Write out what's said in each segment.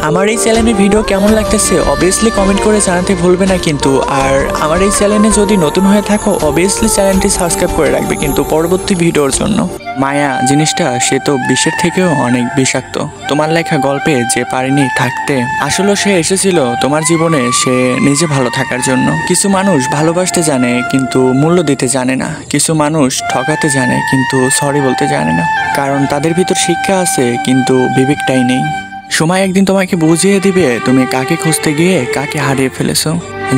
আমার এই চ্যানেলের ভিডিও কেমন লাগতেছে অবভিয়াসলি কমেন্ট করে জানাতে ভুলবে না কিন্তু। আর আমার এই চ্যানেলে যদি নতুন হয়ে থাকো অবভিয়াসলি চ্যানেলটি সাবস্ক্রাইব করে রাখবে কিন্তু পরবর্তী ভিডিওর জন্য। মায়া জিনিসটা সে তো বিষের থেকেও অনেক বিষাক্ত। তোমার লেখা গল্পে যে পারেনি থাকতে, আসলে সে এসেছিল তোমার জীবনে সে নিজে ভালো থাকার জন্য। কিছু মানুষ ভালোবাসতে জানে কিন্তু মূল্য দিতে জানে না। কিছু মানুষ ঠকাতে জানে কিন্তু সরি বলতে জানে না, কারণ তাদের ভিতর শিক্ষা আছে কিন্তু বিবেকটাই নেই। সময় একদিন তোমাকে বুঝিয়ে দিবে তুমি কাকে খুঁজতে গিয়ে কাকে হারিয়ে ফেলেছো।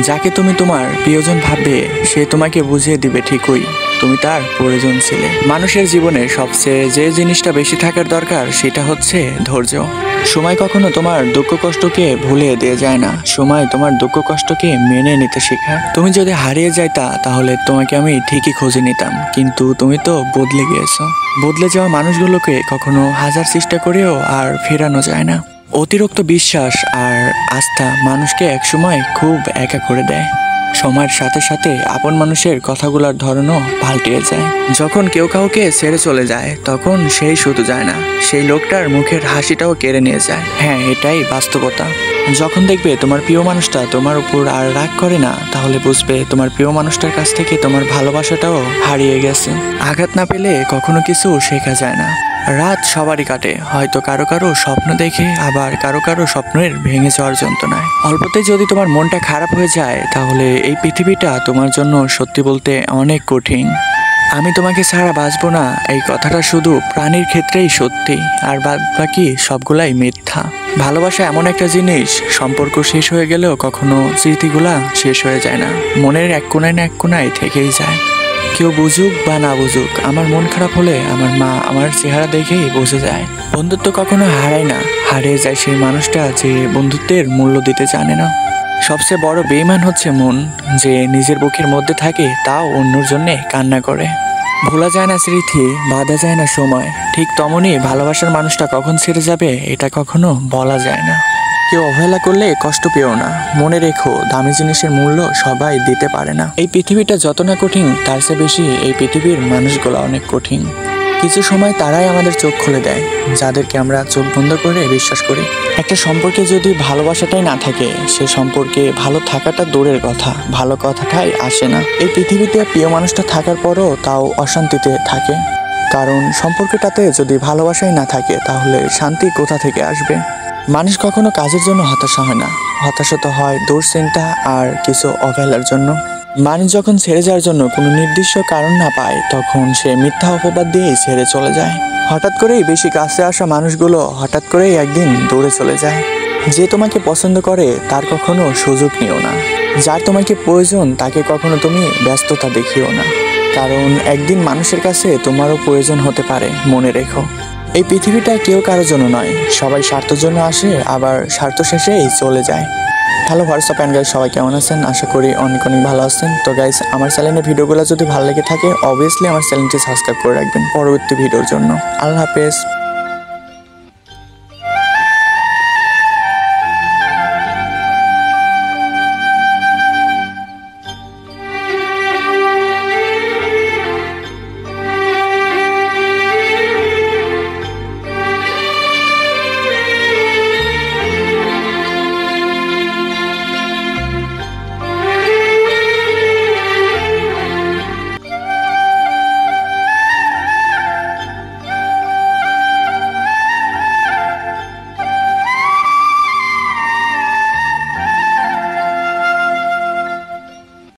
যাকে তুমি তোমার প্রিয়জন ভাববে সে তোমাকে বুঝিয়ে দিবে ঠিকই তুমি তার প্রয়োজন ছিলে। মানুষের জীবনে সবচেয়ে যে জিনিসটা বেশি থাকার দরকার সেটা হচ্ছে ধৈর্য। সময় কখনো তোমার দুঃখ কষ্টকে ভুলিয়ে দিয়ে যায় না, সময় তোমার দুঃখ কষ্টকে মেনে নিতে শেখায়। তুমি যদি হারিয়ে যাইতা তাহলে তোমাকে আমি ঠিকই খুঁজে নিতাম, কিন্তু তুমি তো বদলে গিয়েছো। বদলে যাওয়া মানুষগুলোকে কখনো হাজার চেষ্টা করেও আর ফেরানো যায় না। অতিরিক্ত বিশ্বাস আর আস্থা মানুষকে একসময় খুব একা করে দেয়। সময়ের সাথে সাথে আপন মানুষের কথাগুলোর ধরনও পাল্টিয়ে যায়। যখন কেউ কাউকে ছেড়ে চলে যায় তখন সেই শুধু যায় না, সেই লোকটার মুখের হাসিটাও কেড়ে নিয়ে যায়। হ্যাঁ, এটাই বাস্তবতা। যখন দেখবে তোমার প্রিয় মানুষটা তোমার উপর আর রাগ করে না, তাহলে বুঝবে তোমার প্রিয় মানুষটার কাছ থেকে তোমার ভালোবাসাটাও হারিয়ে গেছে। আঘাত না পেলে কখনো কিছু শেখা যায় না। রাত সবারই কাটে, হয়তো কারো কারো স্বপ্ন দেখে, আবার কারো কারো স্বপ্নের ভেঙে যাওয়ার যন্ত্রণায়। অল্পতে যদি তোমার মনটা খারাপ হয়ে যায় তাহলে এই পৃথিবীটা তোমার জন্য সত্যি বলতে অনেক কঠিন। আমি তোমাকে ছাড়া বাঁচবো না এই কথাটা শুধু প্রাণীর ক্ষেত্রেই সত্যি, আর বাদ বাকি সবগুলাই মিথ্যা। ভালোবাসা এমন একটা জিনিস, সম্পর্ক শেষ হয়ে গেলেও কখনো স্মৃতিগুলা শেষ হয়ে যায় না, মনের এক কোনায় না এক কোনায় থেকেই যায়। কেউ বুঝুক বা না বুঝুক, আমার মন খারাপ হলে আমার মা আমার চেহারা দেখেই বুঝে যায়। বন্ধুত্ব কখনো হারায় না, হারিয়ে যায় সেই মানুষটা যে বন্ধুত্বের মূল্য দিতে জানে না। সবচেয়ে বড় বেঈমান হচ্ছে মন, যে নিজের বুকের মধ্যে থাকে তাও অন্যর জন্যে কান্না করে। ভোলা যায় না স্মৃতি, বাঁধা যায় না সময়, ঠিক তেমনই ভালোবাসার মানুষটা কখন ছেড়ে যাবে এটা কখনো বলা যায় না। কেউ অবহেলা করলে কষ্ট পেও না, মনে রেখো দামি জিনিসের মূল্য সবাই দিতে পারে না। এই পৃথিবীটা যত না কঠিন তার চেয়ে বেশি এই পৃথিবীর মানুষগুলো অনেক কঠিন। কিছু সময় তারাই আমাদের চোখ খুলে দেয় যাদেরকে আমরা চোখ বন্ধ করে বিশ্বাস করি। একটা সম্পর্কে যদি ভালোবাসাটাই না থাকে সে সম্পর্কে ভালো থাকাটা দূরের কথা, ভালো কথাটাই আসে না। এই পৃথিবীতে প্রিয় মানুষটা থাকার পরও তাও অশান্তিতে থাকে, কারণ সম্পর্কটাতে যদি ভালোবাসাই না থাকে তাহলে শান্তি কোথা থেকে আসবে। মানুষ কখনো কাজের জন্য হতাশা হয় না, হতাশা তো হয় দুশ্চিন্তা আর কিছু অবহেলার জন্য। মানুষ যখন ছেড়ে যাওয়ার জন্য কোনো নির্দিষ্ট কারণ না পায় তখন সে মিথ্যা অপবাদ দিয়েই ছেড়ে চলে যায়। হঠাৎ করেই বেশি কাছে আসা মানুষগুলো হঠাৎ করেই একদিন দূরে চলে যায়। যে তোমাকে পছন্দ করে তার কখনো সুযোগ নিও না, যার তোমাকে প্রয়োজন তাকে কখনো তুমি ব্যস্ততা দেখিও না, কারণ একদিন মানুষের কাছে তোমারও প্রয়োজন হতে পারে, মনে রেখো। এই পৃথিবীটা কেউ কারোর জন্য নয়, সবাই স্বার্থের জন্য আসে আবার স্বার্থ শেষেই চলে যায়। হ্যালো হোয়াটসঅ্যাপ অ্যান্ড গাইস, সবাই কেমন আছেন? আশা করি অনেক অনেক ভালো আছেন। তো গাইস, আমার চ্যানেলের ভিডিওগুলো যদি ভালো লেগে থাকে অবভিয়াসলি আমার চ্যানেলটি সাবস্ক্রাইব করে রাখবেন পরবর্তী ভিডিওর জন্য। আল্লাহ হাফেজ।